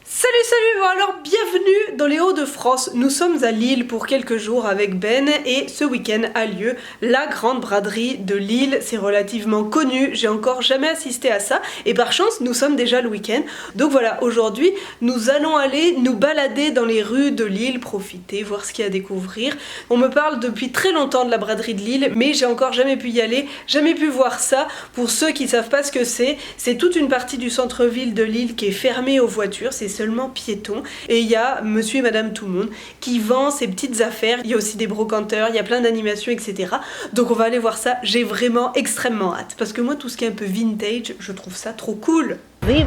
Salut, bon alors bienvenue dans les Hauts-de-France. Nous sommes à Lille pour quelques jours avec Ben et ce week-end a lieu la grande braderie de Lille. C'est relativement connu, j'ai encore jamais assisté à ça et par chance nous sommes déjà le week-end. Donc voilà, aujourd'hui nous allons aller nous balader dans les rues de Lille, profiter, voir ce qu'il y a à découvrir. On me parle depuis très longtemps de la braderie de Lille mais j'ai encore jamais pu y aller, jamais pu voir ça. Pour ceux qui savent pas ce que c'est toute une partie du centre-ville de Lille qui est fermée aux voitures, c'est seulement piéton et il y a monsieur et madame tout le monde qui vend ses petites affaires. Il y a aussi des brocanteurs, il y a plein d'animations, etc. Donc on va aller voir ça, j'ai vraiment extrêmement hâte parce que moi tout ce qui est un peu vintage, je trouve ça trop cool. C'est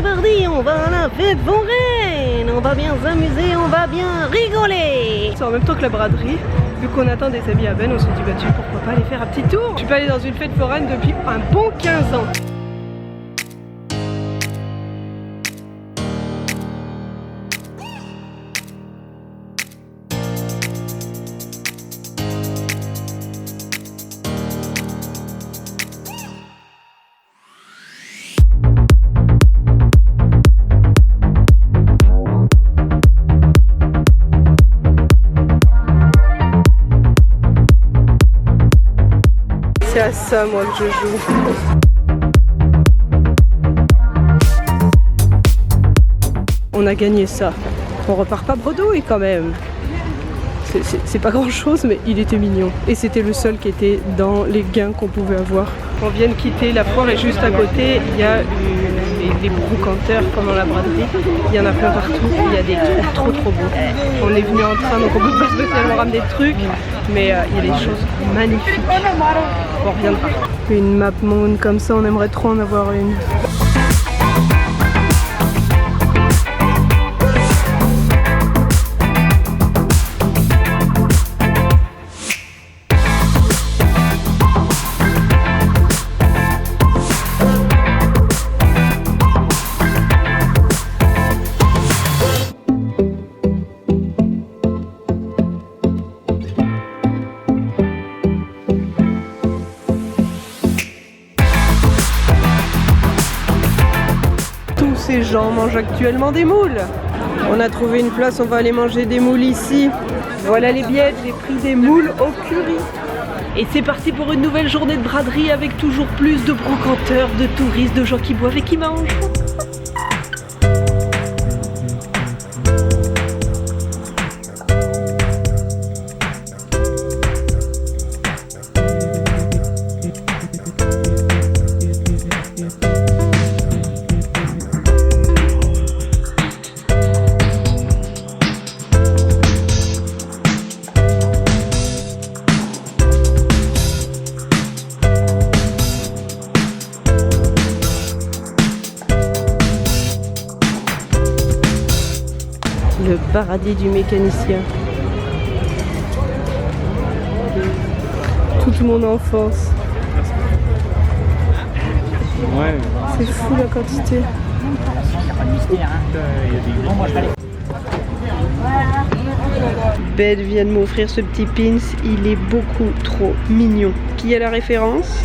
parti, on va à la fête foraine, on va bien s'amuser, on va bien rigoler. C'est en même temps que la braderie, vu qu'on attend des amis à Ben, on s'est dit bah tiens pourquoi pas aller faire un petit tour. Je suis pas allée dans une fête foraine depuis un bon 15 ans. C'est à ça moi que je joue. On a gagné ça. On repart pas bredouille quand même. C'est pas grand chose mais il était mignon. Et c'était le seul qui était dans les gains qu'on pouvait avoir. On vient de quitter la foire et juste à côté il y a les brocanteurs comme dans la braderie. Il y en a plein partout, il y a des trucs trop beaux. On est venu en train donc on peut pas spécialement ramener de trucs. Mais il y a des choses magnifiques. On reviendra. Une map moon comme ça, on aimerait trop en avoir une. Ces gens mangent actuellement des moules. On a trouvé une place, on va aller manger des moules ici. Voilà les billets, j'ai pris des moules au curry. Et c'est parti pour une nouvelle journée de braderie avec toujours plus de brocanteurs, de touristes, de gens qui boivent et qui mangent. Le paradis du mécanicien. Toute mon enfance. Ouais. C'est fou la quantité. Ben vient de m'offrir ce petit pins, il est beaucoup trop mignon. Qui a la référence ?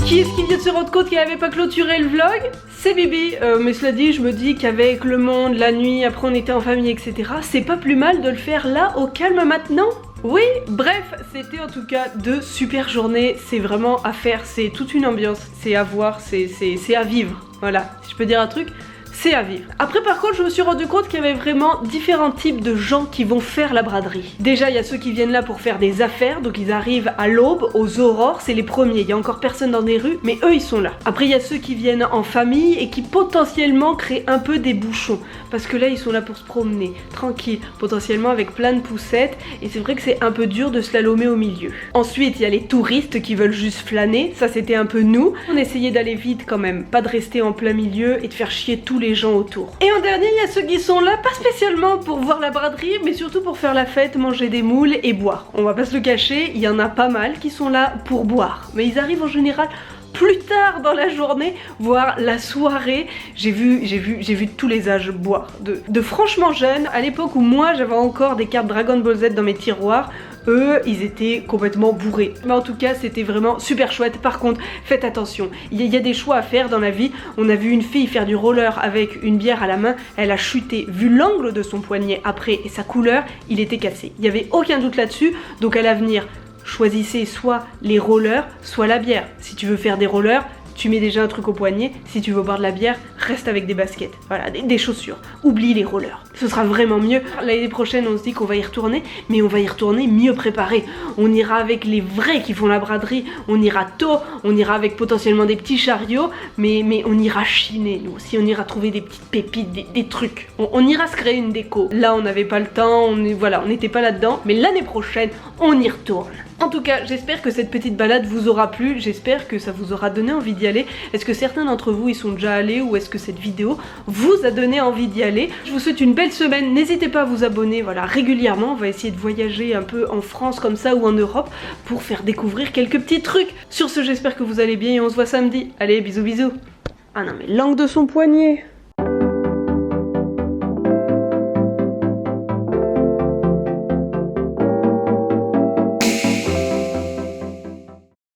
Qui est-ce qui vient de se rendre compte qu'il n'avait pas clôturé le vlog? C'est Bibi, mais cela dit, je me dis qu'avec le monde, la nuit, après on était en famille, etc. C'est pas plus mal de le faire là, au calme maintenant. Oui, bref, c'était en tout cas de super journées, c'est vraiment à faire, c'est toute une ambiance, c'est à voir, c'est à vivre. Voilà, si je peux dire un truc, c'est à vivre. Après par contre je me suis rendu compte qu'il y avait vraiment différents types de gens qui vont faire la braderie. Déjà il y a ceux qui viennent là pour faire des affaires, donc ils arrivent à l'aube, aux aurores, c'est les premiers, il y a encore personne dans les rues, mais eux ils sont là. Après il y a ceux qui viennent en famille et qui potentiellement créent un peu des bouchons, parce que là ils sont là pour se promener, tranquille, potentiellement avec plein de poussettes, et c'est vrai que c'est un peu dur de slalomer au milieu. Ensuite il y a les touristes qui veulent juste flâner, ça c'était un peu nous. On essayait d'aller vite quand même, pas de rester en plein milieu et de faire chier tous les gens autour. Et en dernier, il y a ceux qui sont là, pas spécialement pour voir la braderie, mais surtout pour faire la fête, manger des moules et boire. On va pas se le cacher, il y en a pas mal qui sont là pour boire. Mais ils arrivent en général plus tard dans la journée, voire la soirée. J'ai vu tous les âges boire. De franchement jeunes, à l'époque où moi j'avais encore des cartes Dragon Ball Z dans mes tiroirs, eux, ils étaient complètement bourrés. Mais en tout cas, c'était vraiment super chouette. Par contre, faites attention, il y a des choix à faire dans la vie. On a vu une fille faire du roller avec une bière à la main, elle a chuté. Vu l'angle de son poignet après et sa couleur, il était cassé. Il n'y avait aucun doute là-dessus, donc à l'avenir, choisissez soit les rollers, soit la bière. Si tu veux faire des rollers, tu mets déjà un truc au poignet. Si tu veux boire de la bière, reste avec des baskets. Voilà, des chaussures. Oublie les rollers. Ce sera vraiment mieux. L'année prochaine, on se dit qu'on va y retourner, mais on va y retourner mieux préparé. On ira avec les vrais qui font la braderie. On ira tôt, on ira avec potentiellement des petits chariots, mais on ira chiner, nous aussi. On ira trouver des petites pépites, des trucs. On ira se créer une déco. Là, on n'avait pas le temps, on n'était pas là-dedans, mais l'année prochaine, on y retourne. En tout cas, j'espère que cette petite balade vous aura plu, j'espère que ça vous aura donné envie d'y aller. Est-ce que certains d'entre vous y sont déjà allés ou est-ce que cette vidéo vous a donné envie d'y aller? Je vous souhaite une belle semaine, n'hésitez pas à vous abonner régulièrement, on va essayer de voyager un peu en France comme ça ou en Europe pour faire découvrir quelques petits trucs. Sur ce, j'espère que vous allez bien et on se voit samedi. Allez, bisous bisous. Ah non mais langue de son poignet.